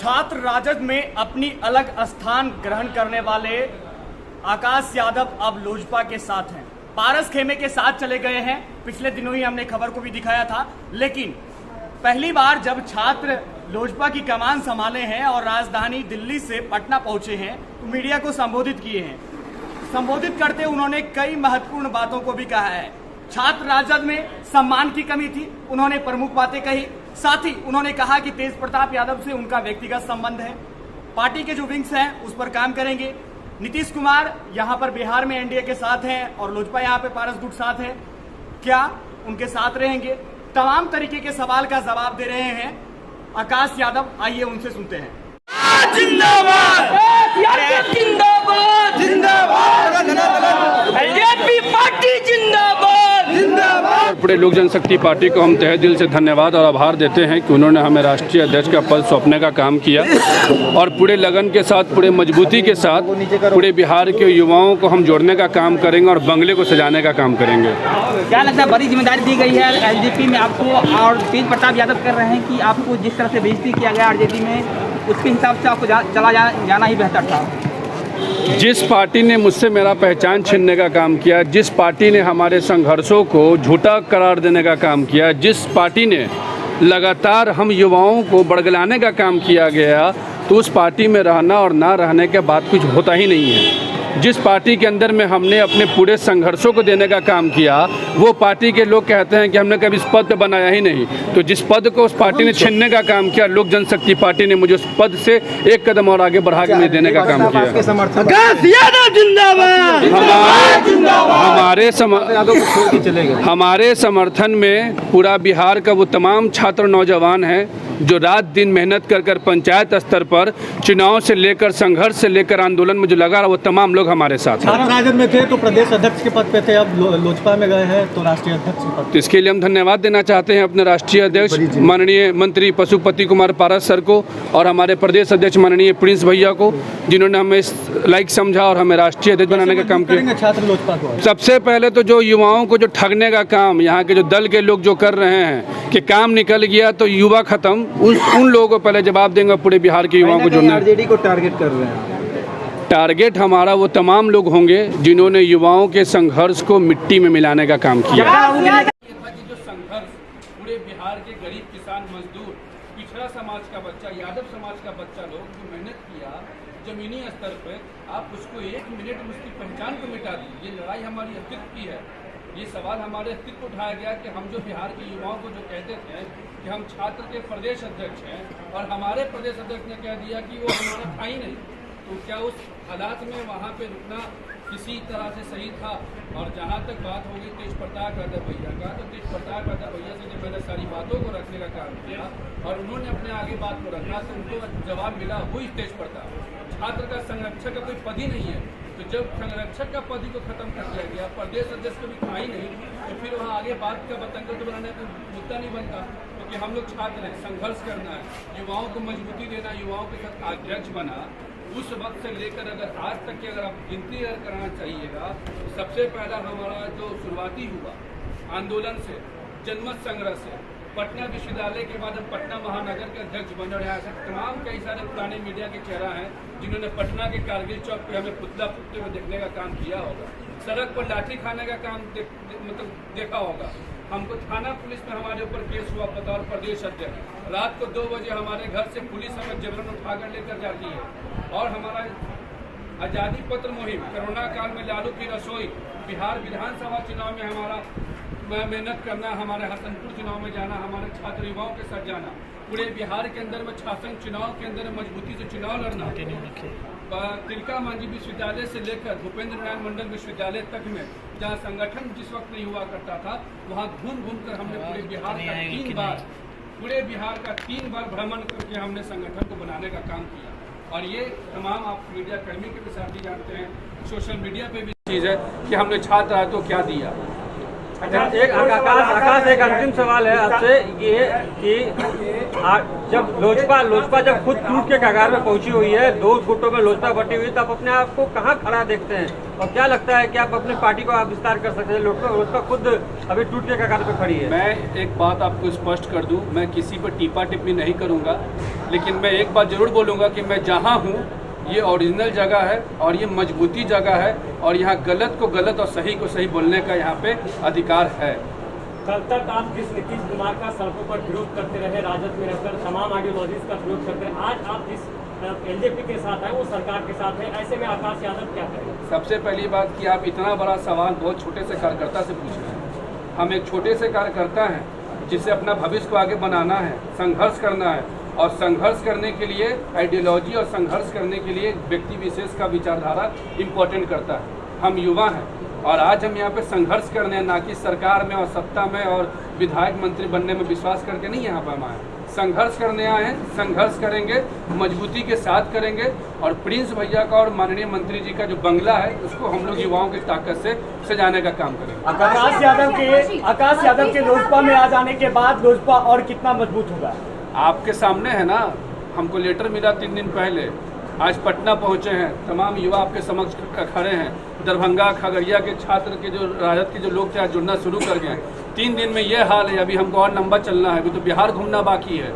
छात्र राजद में अपनी अलग स्थान ग्रहण करने वाले आकाश यादव अब लोजपा के साथ हैं। पारस खेमे के साथ चले गए हैं। पिछले दिनों ही हमने खबर को भी दिखाया था, लेकिन पहली बार जब छात्र लोजपा की कमान संभाले हैं और राजधानी दिल्ली से पटना पहुंचे हैं तो मीडिया को संबोधित किए हैं। संबोधित करते उन्होंने कई महत्वपूर्ण बातों को भी कहा है। छात्र राजद में सम्मान की कमी थी, उन्होंने प्रमुख बातें कही। साथ ही उन्होंने कहा कि तेज प्रताप यादव से उनका व्यक्तिगत संबंध है, पार्टी के जो विंग्स हैं उस पर काम करेंगे। नीतीश कुमार यहां पर बिहार में एनडीए के साथ हैं और लोजपा यहां पे पारस गुट साथ है, क्या उनके साथ रहेंगे? तमाम तरीके के सवाल का जवाब दे रहे हैं आकाश यादव। आइए उनसे सुनते हैं। जिंदाबाद जिंदाबाद जिंदाबाद एलजेपी पार्टी जिंदाबाद जिंदाबाद। पूरे लोक जनशक्ति पार्टी को हम तहे दिल से धन्यवाद और आभार देते हैं कि उन्होंने हमें राष्ट्रीय अध्यक्ष का पद सौंपने का काम किया और पूरे लगन के साथ, पूरे मजबूती के साथ पूरे बिहार के युवाओं को हम जोड़ने का काम करेंगे और बंगले को सजाने का काम करेंगे। क्या लगता है, बड़ी जिम्मेदारी दी गई है एलजेपी में आपको और तेज प्रताप यादव कर रहे हैं कि आपको जिस तरह से बेइज्जती किया गया आरजेडी में, उसके हिसाब से आपको चला जाना ही बेहतर था? जिस पार्टी ने मुझसे मेरा पहचान छीनने का काम किया, जिस पार्टी ने हमारे संघर्षों को झूठा करार देने का काम किया, जिस पार्टी ने लगातार हम युवाओं को बड़गलाने का काम किया गया, तो उस पार्टी में रहना और ना रहने के बाद कुछ होता ही नहीं है। जिस पार्टी के अंदर में हमने अपने पूरे संघर्षों को देने का काम किया, वो पार्टी के लोग कहते हैं कि हमने कभी इस पद पे बनाया ही नहीं। तो जिस पद को उस पार्टी ने छीनने का काम किया, लोक जनशक्ति पार्टी ने मुझे उस पद से एक कदम और आगे बढ़ा के मुझे देने का काम किया। हमारे समर्थन में पूरा बिहार का वो तमाम छात्र नौजवान हैं जो रात दिन मेहनत कर पंचायत स्तर पर चुनाव से लेकर, संघर्ष से लेकर आंदोलन में जो लगा रहा, वो तमाम लोग हमारे साथ हैं। राजद में थे तो प्रदेश अध्यक्ष के पद पे थे, अब लोजपा में गए हैं तो राष्ट्रीय अध्यक्ष के पद। तो इसके लिए हम धन्यवाद देना चाहते हैं अपने राष्ट्रीय अध्यक्ष माननीय मंत्री पशुपति कुमार पारस सर को और हमारे प्रदेश अध्यक्ष माननीय प्रिंस भैया को, जिन्होंने हमें इस लायक समझा और हमें राष्ट्रीय अध्यक्ष बनाने का काम किया। छात्र लोजपा को सबसे पहले तो जो युवाओं को जो ठगने का काम यहाँ के जो दल के लोग जो कर रहे हैं कि काम निकल गया तो युवा खत्म, उन लोगों को पहले जवाब देंगे। पूरे बिहार के युवाओं को जोड़ना, आरजेडी को टारगेट कर रहे हैं। टारगेट हमारा वो तमाम लोग होंगे जिन्होंने युवाओं के संघर्ष को मिट्टी में मिलाने का काम किया। जो संघर्ष पूरे बिहार के गरीब किसान मजदूर, पिछड़ा समाज का बच्चा, यादव समाज का बच्चा लोग जो मेहनत किया जमीनी स्तर पर, आप उसको एक मिनट में उसकी पहचान को मिटा दी। ये लड़ाई हमारी अस्तित्व की है। ये सवाल हमारे अस्तित्व को उठाया गया कि हम जो बिहार के युवाओं को जो कहते थे कि हम छात्र के प्रदेश अध्यक्ष हैं और हमारे प्रदेश अध्यक्ष ने कह दिया कि वो हमारा था ही नहीं, तो क्या उस हालात में वहाँ पे रुकना किसी तरह से सही था? और जहाँ तक बात होगी तेज प्रताप यादव भैया का, तो तेज प्रताप यादव भैया से जब मैंने सारी बातों को रखने का काम किया और उन्होंने अपने आगे बात को रखा तो उनको जवाब मिला वही तेज प्रताप। छात्र का संरक्षक का कोई पद ही नहीं है, तो जब संरक्षक का पद ही को खत्म कर दिया गया, प्रदेश अध्यक्ष को भी था ही नहीं, तो फिर वहाँ आगे बात का बतंगड़ तो बनाने का मुद्दा नहीं बनता। क्योंकि हम लोग छात्र हैं, संघर्ष करना है, युवाओं को मजबूती देना, युवाओं के साथ अध्यक्ष बना। उस वक्त से लेकर अगर आज तक की अगर आप गिनती कराना चाहिएगा, सबसे पहला हमारा जो शुरुआती हुआ आंदोलन से, जनमत संग्रह से, पटना विश्वविद्यालय के बाद हम पटना महानगर के अध्यक्ष बने रहे। ऐसे तमाम कई सारे पुराने मीडिया के चेहरा हैं जिन्होंने पटना के कारगिल चौक पे हमें पुतला फूटते हुए देखने का काम किया होगा, सड़क पर लाठी खाने का काम मतलब देखा होगा। हमको थाना पुलिस में हमारे ऊपर केस हुआ बतौर प्रदेश अध्यक्ष। रात को 2 बजे हमारे घर से पुलिस हमें जबरन उठाकर लेकर जाती है। और हमारा आज़ादी पत्र मुहिम, कोरोना काल में लालू की रसोई, बिहार विधानसभा चुनाव में हमारा मेहनत करना, हमारे हसनपुर चुनाव में जाना, हमारे छात्र युवाओं के साथ जाना, पूरे बिहार के अंदर में शासन चुनाव के अंदर मजबूती से चुनाव लड़ना, तिलका मांझी विश्वविद्यालय से लेकर भूपेंद्र नारायण मंडल विश्वविद्यालय तक में जहाँ संगठन जिस वक्त नहीं हुआ करता था, वहाँ घूम कर हमने पूरे बिहार का 3 बार भ्रमण करके हमने संगठन को बनाने का काम किया। और ये तमाम आप मीडिया कर्मी के साथ भी जानते हैं, सोशल मीडिया पे भी चीज़ है कि हमने छात्र आय तो क्या दिया। एक आकाश एक अंतिम सवाल है आपसे ये कि जब लोजपा जब खुद टूट के कगार में पहुंची हुई है, 2 गुटों में लोजपा बटी हुई है, तो आप अपने आप को कहाँ खड़ा देखते हैं और क्या लगता है कि आप अपनी पार्टी को आप विस्तार कर सकते हैं? लोजपा खुद अभी टूट के कगार पे खड़ी है। मैं एक बात आपको स्पष्ट कर दूं, मैं किसी पर टीपा टिप्पणी नहीं करूंगा, लेकिन मैं एक बात जरूर बोलूंगा कि मैं जहां हूं ये ओरिजिनल जगह है और ये मजबूती जगह है और यहाँ गलत को गलत और सही को सही बोलने का यहाँ पे अधिकार है। कल तक आप जिस नीतीश कुमार का सड़कों पर विरोध करते रहे, राजद में रहकर तमाम आइडियोलॉजीज का विरोध करते रहे, आज आप जिस एलजेपी के साथ है वो सरकार के साथ है, ऐसे में आकाश यादव क्या करेंगे? सबसे पहली बात कि आप इतना बड़ा सवाल बहुत छोटे से कार्यकर्ता से पूछ रहे हैं। हम एक छोटे से कार्यकर्ता हैं जिसे अपना भविष्य को आगे बनाना है, संघर्ष करना है और संघर्ष करने के लिए आइडियोलॉजी और संघर्ष करने के लिए व्यक्ति विशेष का विचारधारा इम्पोर्टेंट करता है। हम युवा हैं और आज हम यहाँ पे संघर्ष करने हैं, ना कि सरकार में और सत्ता में और विधायक मंत्री बनने में विश्वास करके नहीं यहाँ पर हम आए। संघर्ष करने आए हैं, संघर्ष करेंगे, मजबूती के साथ करेंगे और प्रिंस भैया का और माननीय मंत्री जी का जो बंगला है उसको हम लोग युवाओं की ताकत से सजाने का काम करेंगे। आकाश यादव के लोजपा में आ जाने के बाद लोजपा और कितना मजबूत होगा? आपके सामने है ना, हमको लेटर मिला 3 दिन पहले, आज पटना पहुंचे हैं, तमाम युवा आपके समक्ष खड़े हैं। दरभंगा खगड़िया के छात्र के जो राजद के जो लोग थे आज जुड़ना शुरू कर गए। 3 दिन में ये हाल है, अभी हमको और लंबा चलना है, अभी तो बिहार घूमना बाकी है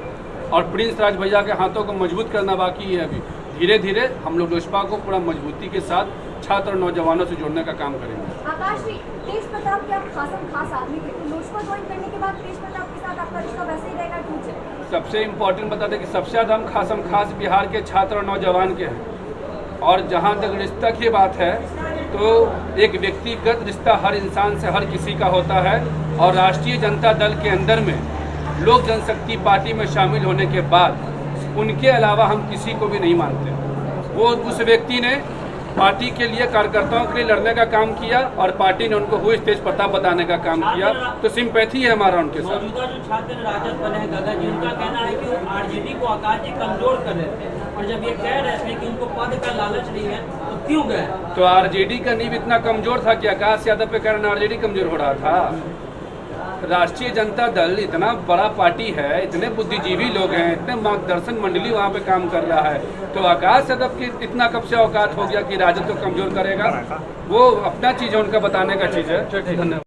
और प्रिंस राज भैया के हाथों को मजबूत करना बाकी है। अभी धीरे धीरे हम लोग लोजपा को पूरा मजबूती के साथ छात्र और नौजवानों से जोड़ने का काम करेंगे। आकाश जी, तेज प्रताप के आप खास आदमी थे, तो लोजपा ज्वाइन करने के बाद तेज प्रताप के साथ आपका रिश्ता वैसे ही रहेगा? सबसे इम्पोर्टेंट बता दें कि सबसे ज़्यादा हम खास बिहार के छात्र और नौजवान के हैं और जहाँ तक रिश्ता की बात है तो एक व्यक्तिगत रिश्ता हर इंसान से हर किसी का होता है और राष्ट्रीय जनता दल के अंदर में लोक जनशक्ति पार्टी में शामिल होने के बाद उनके अलावा हम किसी को भी नहीं मानते। वो उस व्यक्ति ने पार्टी के लिए कार्यकर्ताओं के लिए लड़ने का काम किया और पार्टी ने उनको हुई तेज प्रताप बताने का काम किया, तो सिंपैथी है हमारा उनके साथ। मौजूदा जो छात्र राजद बने हैं गगन जी, उनका कहना है कि वो आरजेडी को आकाश जी कमजोर कर रहे थे और जब ये कह रहे थे कि उनको पद का लालच नहीं है तो क्यों गए? तो आरजेडी का नींव इतना कमजोर था कि आकाश यादव के कारण आरजेडी कमजोर हो रहा था? राष्ट्रीय जनता दल इतना बड़ा पार्टी है, इतने बुद्धिजीवी लोग हैं, इतने मार्गदर्शन मंडली वहाँ पे काम कर रहा है, तो आकाश यादव की इतना कब से औकात हो गया कि राजद को कमजोर करेगा? वो अपना चीज़ है, उनका बताने का चीज़ है। धन्यवाद।